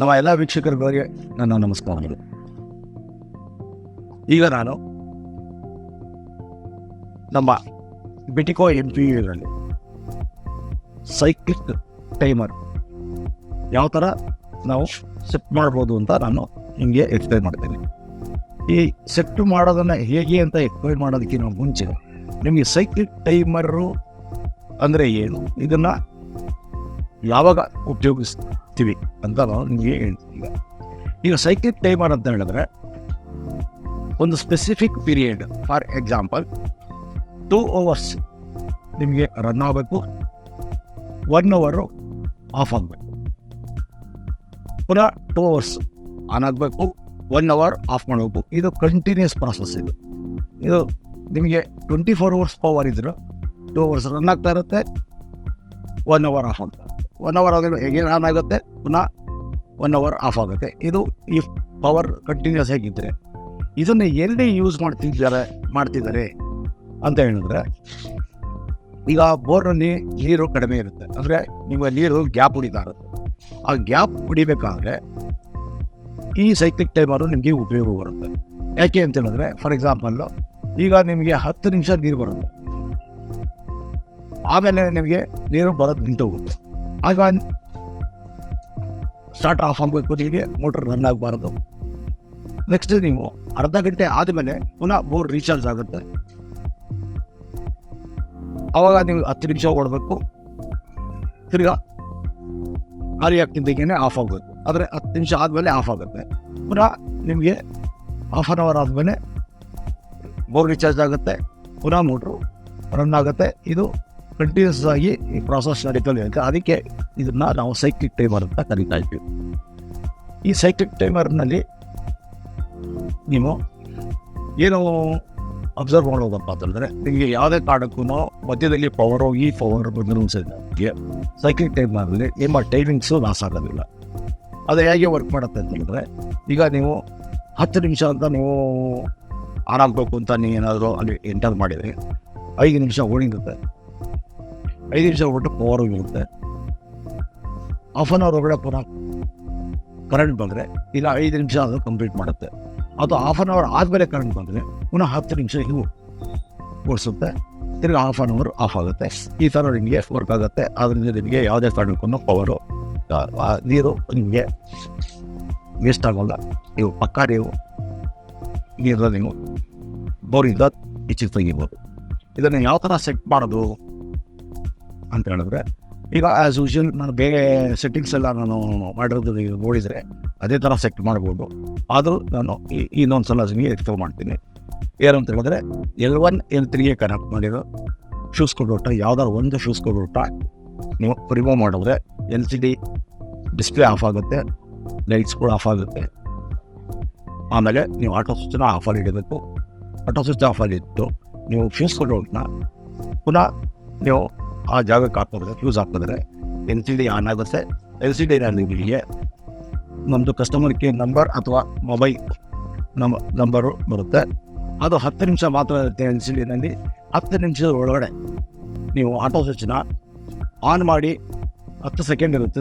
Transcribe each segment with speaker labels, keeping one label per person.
Speaker 1: ನಮ್ಮ ಎಲ್ಲ ವೀಕ್ಷಕರಿಗೆ ನನ್ನ ನಮಸ್ಕಾರಗಳು. ಈಗ ನಾನು ನಮ್ಮ ಬಿಟಿಕೋ MPUಗಳಲ್ಲಿ ಸೈಕ್ಲಿಕ್ ಟೈಮರ್ ಯಾವ ಥರ ನಾವು ಸೆಟ್ ಮಾಡ್ಬೋದು ಅಂತ ನಾನು ನಿಮಗೆ ಎಕ್ಸ್ಪ್ಲೈನ್ ಮಾಡ್ತೇನೆ. ಈ ಸೆಟ್ ಮಾಡೋದನ್ನು ಹೇಗೆ ಅಂತ ಎಕ್ಸ್ಪ್ಲೈನ್ ಮಾಡೋದಕ್ಕಿಂತ ಮುಂಚೆ ನಿಮಗೆ ಸೈಕ್ಲಿಕ್ ಟೈಮರು ಅಂದರೆ ಏನು, ಇದನ್ನು ಯಾವಾಗ ಉಪಯೋಗಿಸ್ತೀವಿ ಅಂತ ನಾವು ನಿಮಗೆ ಹೇಳ್ತೀವಿ. ಈಗ ಸೈಕ್ಲಿಕ್ ಟೈಮರ್ ಅಂತ ಹೇಳಿದ್ರೆ ಒಂದು specific period, for example 2 hours ನಿಮಗೆ ರನ್ ಆಗಬೇಕು, 1 hour ಆಫ್ ಆಗಬೇಕು, ಪುನಃ 2 hours ಆನ್ ಆಗಬೇಕು, 1 hour ಆಫ್ ಮಾಡಬೇಕು. ಇದು ಕಂಟಿನ್ಯೂಸ್ ಪ್ರಾಸೆಸ್. ಇದು ನಿಮಗೆ 24 hours ಪವರ್ ಇದ್ರೆ 2 hours ರನ್ ಆಗ್ತಾ ಇರುತ್ತೆ, 1 hour ಆಫ್ ಆಗ್ತಾ ಇರುತ್ತೆ. 1 hour ಆದಾಗ ಹೇಗೆ ಆನ್ ಆಗುತ್ತೆ, ಪುನಃ 1 hour ಆಫ್ ಆಗುತ್ತೆ. ಇದು ಈ ಪವರ್ ಕಂಟಿನ್ಯೂಸ್ ಆಗಿದ್ದರೆ ಇದನ್ನು ಎಲ್ಲಿ ಯೂಸ್ ಮಾಡ್ತಿದ್ದಾರೆ ಅಂತ ಹೇಳಿದ್ರೆ, ಈಗ ಬೋರ್ನಲ್ಲಿ ನೀರು ಕಡಿಮೆ ಇರುತ್ತೆ, ಅಂದರೆ ನಿಮಗೆ ನೀರು ಗ್ಯಾಪ್ ಹೊಡಿತಾ ಇರುತ್ತೆ. ಆ ಗ್ಯಾಪ್ ಹೊಡಿಬೇಕಾದ್ರೆ ಈ ಸೈಕ್ಲಿಕ್ ಟೈಮರು ನಿಮಗೆ ಉಪಯೋಗ ಬರುತ್ತೆ. ಯಾಕೆ ಅಂತ ಹೇಳಿದ್ರೆ, ಫಾರ್ ಎಕ್ಸಾಂಪಲ್ಲು ಈಗ ನಿಮಗೆ 10 ನಿಮಿಷ ನೀರು ಬರುತ್ತೆ, ಆಮೇಲೆ ನಿಮಗೆ ನೀರು ಬರೋದು ನಿಂತು ಹೋಗುತ್ತೆ. ಆಗ ಸ್ಟಾರ್ಟ್ ಆಫ್ ಆಗಬೇಕು, ನಿಮಗೆ ಮೋಟ್ರ್ ರನ್ ಆಗಬಾರ್ದು. ನೆಕ್ಸ್ಟ್ ನೀವು ಅರ್ಧ ಗಂಟೆ ಆದಮೇಲೆ ಪುನಃ ಬೋರ್ ರೀಚಾರ್ಜ್ ಆಗುತ್ತೆ. ಆವಾಗ ನೀವು 10 ನಿಮಿಷ ಓಡಬೇಕು, ತಿರ್ಗಾ ಖಾಲಿ ಆಗ್ತಿದ್ದಕ್ಕೇನೆ ಆಫ್ ಆಗಬೇಕು. ಆದರೆ 10 ನಿಮಿಷ ಆದಮೇಲೆ ಆಫ್ ಆಗುತ್ತೆ. ಪುನಃ ನಿಮಗೆ ಹಾಫ್ ಆನ್ ಅವರ್ ಆದಮೇಲೆ ಬೋರ್ ರೀಚಾರ್ಜ್ ಆಗುತ್ತೆ, ಪುನಃ ಮೋಟ್ರು ರನ್ ಆಗುತ್ತೆ. ಇದು ಕಂಟಿನ್ಯೂಸ್ ಆಗಿ ಈ ಪ್ರಾಸೆಸ್ ನಡೀತಲೇ ಇರುತ್ತೆ. ಅದಕ್ಕೆ ಇದನ್ನು ನಾವು ಸೈಕ್ಲಿಕ್ ಟೈಮರ್ ಅಂತ ಕರೀತಾ ಇದ್ದೀವಿ. ಈ ಸೈಕ್ಲಿಕ್ ಟೈಮರ್ನಲ್ಲಿ ನೀವು ಏನು ಅಬ್ಸರ್ವ್ ಮಾಡೋದಪ್ಪ ಅಂತಂದರೆ, ನಿಮಗೆ ಯಾವುದೇ ಕಾರಣಕ್ಕೂ ಮಧ್ಯದಲ್ಲಿ ಪವರ್ ಹೋಗಿ ಪವರ್ ಬಂದರೂ ಸೈಕ್ಲಿಕ್ ಟೈಮರ್ನಲ್ಲಿ ನಿಮ್ಮ ಟೈಮಿಂಗ್ಸು ಲಾಸ್ ಆಗೋದಿಲ್ಲ. ಅದು ಹೇಗೆ ವರ್ಕ್ ಮಾಡುತ್ತೆ ಅಂತಂದರೆ, ಈಗ ನೀವು 10 ನಿಮಿಷ ಅಂತ ನೀವು ಆನ್ ಆಗಬೇಕು ಅಂತ ನೀವು ಏನಾದರೂ ಅಲ್ಲಿ ಎಂಟರ್ ಮಾಡಿದರೆ 5 ನಿಮಿಷ ಓಡಿರುತ್ತೆ, 5 ನಿಮಿಷ ಬಿಟ್ಟು ಪವರ್ ಹೋಗಿರುತ್ತೆ. ಹಾಫ್ ಆನ್ ಅವರ್ ಒಳಗಡೆ ಪುನಃ ಕರೆಂಟ್ ಬಂದರೆ ಇಲ್ಲ 5 ನಿಮಿಷ ಅದು ಕಂಪ್ಲೀಟ್ ಮಾಡುತ್ತೆ. ಅದು ಹಾಫ್ ಆನ್ ಅವರ್ ಆದಮೇಲೆ ಕರೆಂಟ್ ಬಂದರೆ ಪುನಃ 10 ನಿಮಿಷ ನೀವು ಓಡಿಸುತ್ತೆ, ತಿರ್ಗಿ ಹಾಫ್ ಆನ್ ಅವರ್ ಆಫ್ ಆಗುತ್ತೆ. ಈ ಥರ ನಿಮಗೆ ವರ್ಕ್ ಆಗುತ್ತೆ. ಅದರಿಂದ ನಿಮಗೆ ಯಾವುದೇ ಕಾರಣಕ್ಕೂ ಪವರು ನೀರು ನಿಮಗೆ ವೇಸ್ಟ್ ಆಗೋಲ್ಲ. ನೀವು ಪಕ್ಕ ನೀವು ನೀರನ್ನು ನೀವು ಬೋರಿಂದ ಈಚೆಗೆ ತೆಗಿಬೋದು. ಇದನ್ನು ಯಾವ ಥರ ಸೆಟ್ ಮಾಡೋದು ಅಂತ ಹೇಳಿದ್ರೆ, ಈಗ ಆ್ಯಸ್ ಯೂಶುವಲ್ ನಾನು ಬೇರೆ ಸೆಟ್ಟಿಂಗ್ಸ್ ಎಲ್ಲ ನಾನು ಮಾಡಿರೋದು ನೀವು ನೋಡಿದರೆ ಅದೇ ಥರ ಸೆಟ್ ಮಾಡ್ಬೋದು. ಆದರೂ ನಾನು ಇನ್ನೊಂದು ಸಲ ನಿಮಗೆ ಎಕ್ಸ್ಪ್ಲೇನ್ ಮಾಡ್ತೀನಿ. ಏನಂತ ಹೇಳಿದ್ರೆ, L1 L3ಗೆ ಕನೆಕ್ಟ್ ಮಾಡಿರೋ ಶೂಸ್ ಕೊಡೋಟ ಯಾವುದಾದ್ರು ಒಂದು ಶೂಸ್ ಕೊಡೋಟ ನೀವು ರಿಮೂವ್ ಮಾಡಿದ್ರೆ LCD ಡಿಸ್ಪ್ಲೇ ಆಫ್ ಆಗುತ್ತೆ, ಲೈಟ್ಸ್ ಕೂಡ ಆಫ್ ಆಗುತ್ತೆ. ಆಮೇಲೆ ನೀವು ಆಟೋ ಸ್ವಿಚ್ಚನ್ನ ಆಫಲ್ಲಿ ಇಡಬೇಕು. ಆಟೋ ಸ್ವಿಚ್ ಆಫಲ್ಲಿ ಇಟ್ಟು ನೀವು ಫ್ಯೂಸ್ ಕೊಡೋಟನ್ನ ಪುನಃ ನೀವು ಆ ಜಾಗಕ್ಕೆ ಹಾಕಿದ್ರೆ, ಫ್ಯೂಸ್ ಹಾಕಿದ್ರೆ LCD ಆನ್ ಆಗುತ್ತೆ. LCDನಲ್ಲಿ ನಿಮಗೆ ನಮ್ಮದು ಕಸ್ಟಮರ್ ಕೇರ್ ನಂಬರ್ ಅಥವಾ ಮೊಬೈಲ್ ನಂಬರು ಬರುತ್ತೆ. ಅದು 10 ನಿಮಿಷ ಮಾತ್ರ ಇರುತ್ತೆ. LCDನಲ್ಲಿ 10 ನಿಮಿಷದ ಒಳಗಡೆ ನೀವು ಆಟೋ ಸ್ವಿಚ್ನ ಆನ್ ಮಾಡಿ 10 ಸೆಕೆಂಡ್ ಇರುತ್ತೆ,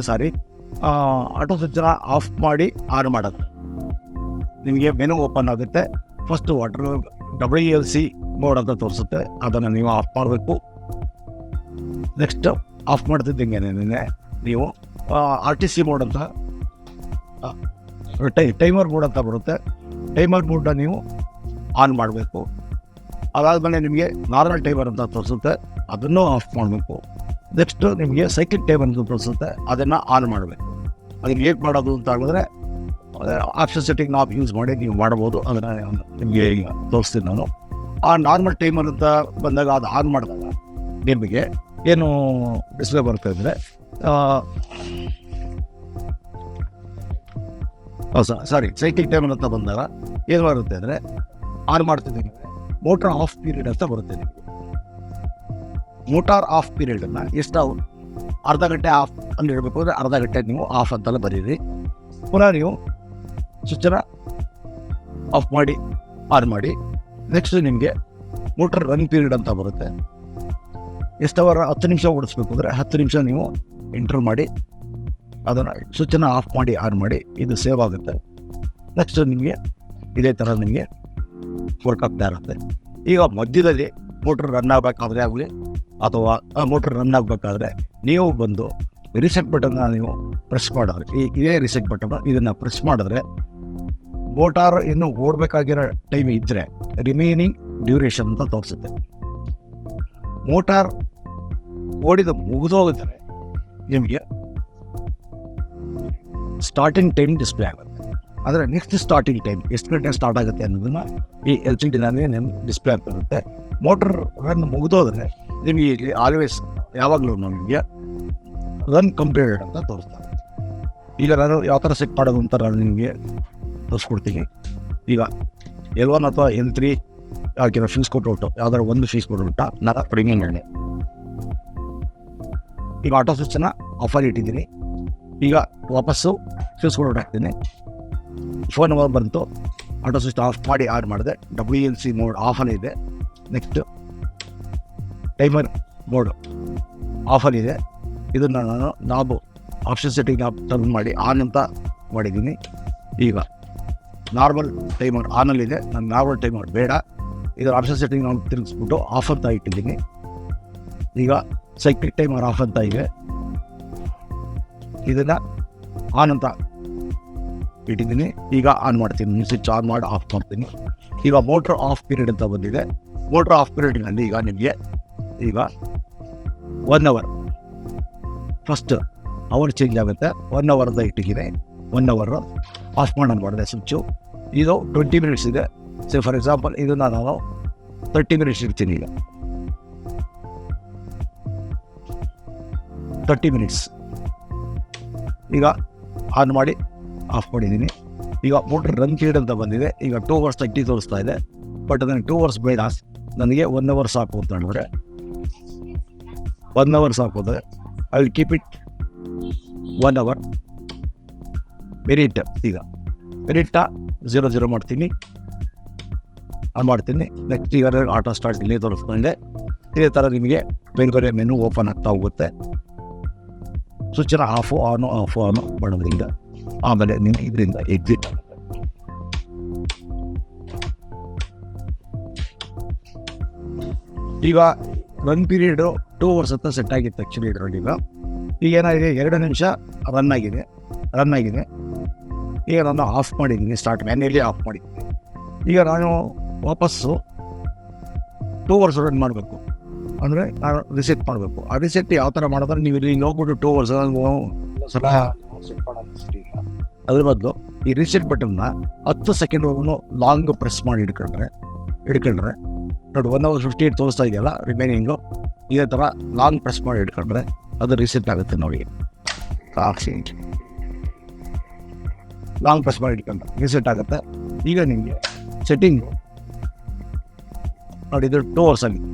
Speaker 1: ಆಟೋ ಸ್ವಿಚ್ನ ಆಫ್ ಮಾಡಿ ಆನ್ ಮಾಡೋದು. ನಿಮಗೆ ಮೆನು ಓಪನ್ ಆಗುತ್ತೆ. ಫಸ್ಟು ವಾಟರ್ WLC ಮೋಡ್ ಅಂತ ತೋರಿಸುತ್ತೆ, ಅದನ್ನು ನೀವು ಆಫ್ ಮಾಡಬೇಕು. ನೆಕ್ಸ್ಟ್ ಆಫ್ ಮಾಡ್ತಿದ್ದಂಗೆ ನೀವು RTC ಮೋಡ್ ಅಂತ ಟೈಮರ್ ಮೋಡ್ ಅಂತ ಬರುತ್ತೆ. ಟೈಮರ್ ಮೋಡನ್ನ ನೀವು ಆನ್ ಮಾಡಬೇಕು. ಅದಾದಮೇಲೆ ನಿಮಗೆ ನಾರ್ಮಲ್ ಟೈಮರ್ ಅಂತ ತೋರಿಸುತ್ತೆ, ಅದನ್ನು ಆಫ್ ಮಾಡಬೇಕು. ನೆಕ್ಸ್ಟ್ ನಿಮಗೆ ಸೈಕ್ಲಿಕ್ ಟೈಮರ್ ಅಂತ ತೋರಿಸುತ್ತೆ, ಅದನ್ನು ಆನ್ ಮಾಡಬೇಕು. ಅದನ್ನು ಹೇಗೆ ಮಾಡೋದು ಅಂತ ಹೇಳಿದ್ರೆ, ಆಪ್ಷನ್ ಸೆಟ್ಟಿಂಗ್ ನಾವು ಯೂಸ್ ಮಾಡಿ ನೀವು ಮಾಡ್ಬೋದು. ಅದನ್ನು ನಿಮಗೆ ಈಗ ತೋರಿಸ್ತೀನಿ ನಾನು. ಆ ನಾರ್ಮಲ್ ಟೈಮರ್ ಅಂತ ಬಂದಾಗ ಅದು ಆನ್ ಮಾಡಿದಾಗ ನಿಮಗೆ ಏನು ಡಿಸ್ಪ್ಲೇ ಬರುತ್ತೆ ಅಂದರೆ, ಸೈಕ್ಲಿಕ್ ಟೈಮರ್ ಅಂತ ಬಂದಾಗ ಏನು ಬರುತ್ತೆ ಅಂದರೆ, ಆನ್ ಮಾಡ್ತಿದ್ದೀನಿ ಮೋಟಾರ್ ಆಫ್ ಪೀರಿಯಡ್ ಅಂತ ಬರುತ್ತೆ. ನಿಮಗೆ ಮೋಟಾರ್ ಆಫ್ ಪೀರಿಯಡನ್ನು ಎಷ್ಟು ಅರ್ಧ ಗಂಟೆ ಆಫ್ ಅಲ್ಲಿ ಇರಬೇಕು ಅಂದರೆ ಅರ್ಧ ಗಂಟೆ ನೀವು ಆಫ್ ಅಂತೆಲ್ಲ ಬರೀರಿ. ಪುನಃ ನೀವು ಸ್ವಿಚ್ಚನ್ನು ಆಫ್ ಮಾಡಿ ಆನ್ ಮಾಡಿ. ನೆಕ್ಸ್ಟ್ ನಿಮಗೆ ಮೋಟರ್ ರನ್ ಪೀರಿಯಡ್ ಅಂತ ಬರುತ್ತೆ. ಎಷ್ಟು ಅವರ್ 10 ನಿಮಿಷ ಓಡಿಸ್ಬೇಕು ಅಂದರೆ 10 ನಿಮಿಷ ನೀವು ಎಂಟರ್ ಮಾಡಿ ಅದನ್ನು ಸ್ವಿಚ್ಚನ್ನು ಆಫ್ ಮಾಡಿ ಆನ್ ಮಾಡಿ ಇದು ಸೇವ್ ಆಗುತ್ತೆ. ನೆಕ್ಸ್ಟ್ ನಿಮಗೆ ಇದೇ ಥರ ನಿಮಗೆ ವರ್ಕ್ ಆಗ್ತಾ ಇರುತ್ತೆ. ಈಗ ಮಧ್ಯದಲ್ಲಿ ಮೋಟ್ರ್ ರನ್ ಆಗಬೇಕಾದ್ರೆ ಆಗಲಿ ಅಥವಾ ಮೋಟ್ರ್ ರನ್ ಆಗಬೇಕಾದ್ರೆ ನೀವು ಬಂದು ರಿಸೆಟ್ ಬಟನ್ನ ನೀವು ಪ್ರೆಸ್ ಮಾಡಿದ್ರೆ, ಇದೇ ರಿಸೆಟ್ ಬಟನ್ ಇದನ್ನು ಪ್ರೆಸ್ ಮಾಡಿದ್ರೆ ಮೋಟಾರ್ ಇನ್ನು ಓಡಬೇಕಾಗಿರೋ ಟೈಮ್ ಇದ್ದರೆ ರಿಮೈನಿಂಗ್ ಡ್ಯೂರೇಷನ್ ಅಂತ ತೋರಿಸುತ್ತೆ. ಮೋಟಾರ್ ಓಡಿದ ಮುಗಿದೋಗಿದ್ರೆ ನಿಮಗೆ ಸ್ಟಾರ್ಟಿಂಗ್ ಟೈಮ್ ಡಿಸ್ಪ್ಲೇ ಆಗುತ್ತೆ. ಆದರೆ ನೆಕ್ಸ್ಟ್ ಸ್ಟಾರ್ಟಿಂಗ್ ಟೈಮ್ ಎಷ್ಟು ಗಂಟೆ ಸ್ಟಾರ್ಟ್ ಆಗುತ್ತೆ ಅನ್ನೋದನ್ನು ಈ LCD ನಿಮ್ಗೆ ಡಿಸ್ಪ್ಲೇ ಆಗ್ತಿರುತ್ತೆ. ಮೋಟರ್ ರನ್ ಮುಗಿದೋದ್ರೆ ನಿಮಗೆ ಇಲ್ಲಿ ಆಲ್ವೇಸ್ ಯಾವಾಗಲೂ ನಿಮಗೆ ರನ್ ಕಂಪ್ಲೀಟೆಡ್ ಅಂತ ತೋರಿಸ್ತಾರೆ. ಈಗ ನಾನು ಯಾವ ಥರ ಸೆಟ್ ಮಾಡೋದು ಅಂತ ನಾನು ನಿಮಗೆ ತೋರಿಸ್ಕೊಡ್ತೀನಿ. ಈಗ L1 ಅಥವಾ L3 ಹಾಕಿರೋ ಫೀಸ್ ಕೊಟ್ಬಿಟ್ಟು ಯಾವ್ದಾದ್ರು ಒಂದು ಫೀಸ್ ಕೊಟ್ಬಿಟ್ಟು ನಾನು ಪ್ರೀಮಿಯಂ ಹೇಳಿ ಈಗ ಆಟೋ ಸ್ವಿಚ್ಚನ್ನು ಆಫಲ್ಲಿ ಇಟ್ಟಿದ್ದೀನಿ. ಈಗ ವಾಪಸ್ಸು ಫೀಸ್ ಕೊಟ್ಬಿಟ್ಟು ಹಾಕ್ತೀನಿ. ಫೋನ್ ನಂಬರ್ ಬಂತು, ಆಟೋ ಸ್ವಿಚ್ ಆಫ್ ಮಾಡಿ ಆನ್ ಮಾಡಿದೆ. WLC ಮೋಡ್ ಆಫಲ್ಲಿದೆ. ನೆಕ್ಸ್ಟ್ ಟೈಮರ್ ಮೋಡು ಆಫಲ್ಲಿದೆ. ಇದನ್ನು ನಾನು ನಾಬು ಆಪ್ಷನ್ ಸೆಟ್ಟಿಂಗ್ ಟರ್ನ್ ಮಾಡಿ ಆನ್ ಅಂತ ಮಾಡಿದ್ದೀನಿ. ಈಗ ನಾರ್ಮಲ್ ಟೈಮರ್ ಆನಲ್ಲಿದೆ, ನಾನು ನಾರ್ಮಲ್ ಟೈಮರ್ ಬೇಡ, ಇದರ ಆಪ್ಷನ್ ಸೆಟ್ಟಿಂಗ್ ನಾನು ತಿರುಗಿಸ್ಬಿಟ್ಟು ಆಫ್ ಅಂತ ಇಟ್ಟಿದ್ದೀನಿ. ಈಗ ಸೈಕ್ಲಿಕ್ ಟೈಮರ್ ಆಫ್ ಅಂತ ಇದೆ, ಇದನ್ನು ಆನ್ ಅಂತ ಇಟ್ಟಿದ್ದೀನಿ. ಈಗ ಆನ್ ಮಾಡ್ತೀನಿ, ಸ್ವಿಚ್ ಆನ್ ಮಾಡಿ ಆಫ್ ಮಾಡ್ತೀನಿ. ಈಗ ಮೋಟ್ರ್ ಆಫ್ ಪೀರಿಯಡ್ ಅಂತ ಬಂದಿದೆ. ಮೋಟ್ರ್ ಆಫ್ ಪೀರಿಯಡ್ನಲ್ಲಿ ಈಗ ನಿಮಗೆ ಈಗ 1 ಅವರ್ ಫಸ್ಟ್ ಅವರ್ ಚೇಂಜ್ ಆಗುತ್ತೆ. 1 ಅವರ್ ಅಂತ ಇಟ್ಟಿದ್ದೀನಿ. 1 ಅವರ್ ಆಫ್ ಮಾಡಿದೆ ಸ್ವಿಚ್ಚು. ಇದು 20 ಮಿನಿಟ್ಸ್ ಇದೆ. ಸೊ ಫಾರ್ ಎಕ್ಸಾಂಪಲ್ ಇದನ್ನು ನಾನು 30 ಮಿನಿಟ್ಸ್ ಇಡ್ತೀನಿ. ಈಗ 30 ಮಿನಿಟ್ಸ್ ಈಗ ಆನ್ ಮಾಡಿ ಆಫ್ ಮಾಡಿದ್ದೀನಿ. ಈಗ ಮೋಟ್ರ್ ರನ್ ಪೀರಿಯಡ್ ಅಂತ ಬಂದಿದೆ. ಈಗ 2 ಅವರ್ಸ್ 30 ತೋರಿಸ್ತಾ ಇದೆ. ಬಟ್ ನನಗೆ 2 ಅವರ್ಸ್ ಬೇಡ, ನನಗೆ 1 ಅವರ್ ಸಾಕು ಅಂತ ಹೇಳಿದ್ರೆ 1 ಅವರ್ ಸಾಕೋದ್ರೆ I will keep it 1 hour. Merit ಈಗ ಮೆರಿಟ 0 ಮಾಡ್ತೀನಿ, ಆನ್ ಮಾಡ್ತೀನಿ. ನೆಕ್ಸ್ಟ್ ಈಗ ಆಟೋ ಸ್ಟಾರ್ಟ್ ಇಲ್ಲಿ ತೋರಿಸ್ಕೊಂಡೆ. ಇದೇ ಥರ ನಿಮಗೆ ಬೇರೆ ಬೇರೆ ಮೆನು ಓಪನ್ ಆಗ್ತಾ ಹೋಗುತ್ತೆ. ಸ್ವಿಚ್ಚನ್ನು ಆಫು ಆನು ಮಾಡೋದ್ರಿಂದ ಆಮೇಲೆ ನೀವು ಇದರಿಂದ ಎಕ್ಸಿಟ್ ಆಗುತ್ತೆ. ಈಗ ರನ್ ಪೀರಿಯಡು 2 ಅವರ್ಸ್ ಅಂತ ಸೆಟ್ ಆಗಿತ್ತು ಆ್ಯಕ್ಚುಲಿ ಇದರಲ್ಲಿ. ಈಗ ಏನಾಗಿದೆ, 2 ನಿಮಿಷ ರನ್ ಆಗಿದೆ. ಈಗ ನಾನು ಆಫ್ ಮಾಡಿದ್ದೀನಿ, ಸ್ಟಾರ್ಟ್ ಮ್ಯಾನ್ಯಲಿ ಆಫ್ ಮಾಡಿದ್ದೀನಿ. ಈಗ ನಾನು ವಾಪಸ್ಸು 2 ಅವರ್ಸ್ ರನ್ ಮಾಡಬೇಕು ಅಂದರೆ ನಾನು ರಿಸೆಟ್ ಮಾಡಬೇಕು. ಆ ರಿಸೆಟ್ ಯಾವ ಥರ ಮಾಡಿದ್ರೆ ನೀವು ಇಲ್ಲಿ ಹೋಗ್ಬಿಟ್ಟು 2 ಅವರ್ಸ್ ಸಲ ಸೆಟ್ ಮಾಡೋದು ಅದ್ರ ಬದಲು ಈ ರಿಸೆಟ್ ಬಟನ್ನ 10 ಸೆಕೆಂಡ್ವರೆಗೂ ಲಾಂಗ್ ಪ್ರೆಸ್ ಮಾಡಿ ಹಿಡ್ಕೊಂಡ್ರೆ ನೋಡಿ 1 ಅವರ್ 58 ತೋರಿಸ್ತಾ ಇದೆಯಲ್ಲ ರಿಮೈನಿಂಗು. ಇದೇ ಥರ ಲಾಂಗ್ ಪ್ರೆಸ್ ಮಾಡಿ ಹಿಡ್ಕೊಂಡ್ರೆ ಅದು ರಿಸೆಟ್ ಆಗುತ್ತೆ. ನೋಡಿ ಲಾಂಗ್ ಪ್ರೆಸ್ ಮಾಡಿ ಹಿಡ್ಕೊಂಡ್ರೆ ರಿಸೆಟ್ ಆಗುತ್ತೆ. ಈಗ ನಿಮಗೆ ಸೆಟ್ಟಿಂಗು ನೋಡಿ ಇದು 2 ಅವರ್ಸ್ ಆಗಿದೆ.